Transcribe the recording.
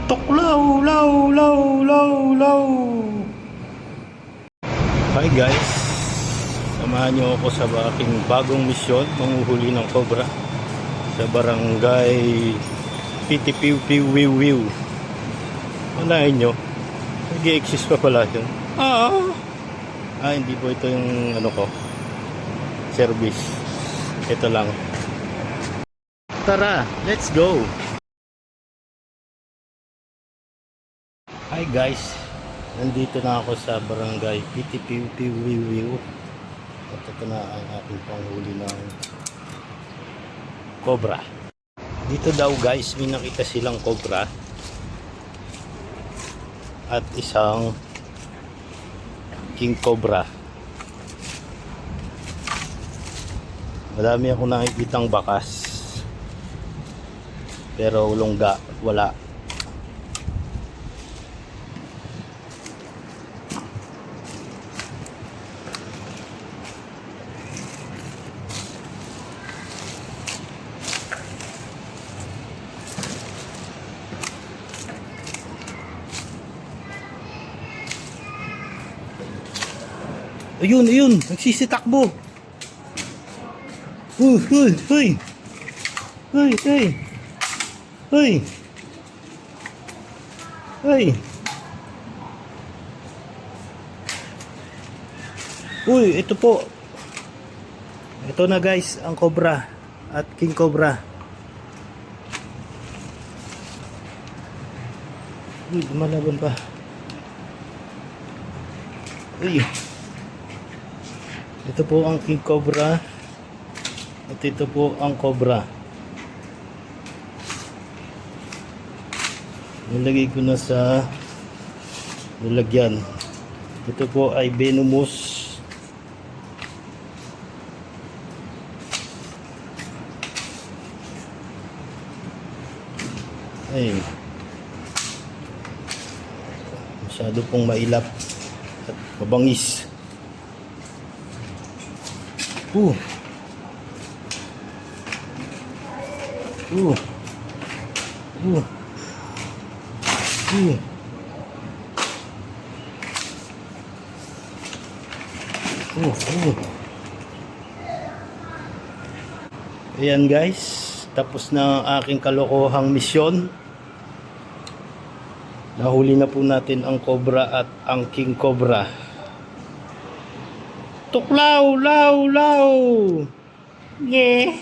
Tuklaw, law, law, law, law. Hi guys, samahan niyo ako sa aking bagong misyon, manguhuli ng cobra sa barangay Pitipiw-Piw-Wiw-Wiw. Unahin nyo, nag-i-exist pa pala yun. Hindi po ito yung ano ko, service. Ito lang. Tara, let's go. Hi guys, nandito na ako sa barangay Pitipiw-Piw-Wiw-Wiw. At ito na ang aking panghuli ng cobra. Dito daw guys, may nakita silang cobra at isang king cobra. Madami ako nakikitang bakas, pero ulongga wala. Ayun, nagsisitakbo. Huy. Uy, ito po. Ito na guys, ang cobra at king cobra. Uy, lumalaban pa. Uy. Ito po ang king cobra at ito po ang cobra. Nilagay ko na sa lalagyan. Ito po ay venomous. Ay, masyado pong mailap at mabangis. Ayan guys, tapos na ang aking kalokohang misyon. Nahuli na po natin ang cobra at ang king cobra. Tuklaw, law, law. Yeah.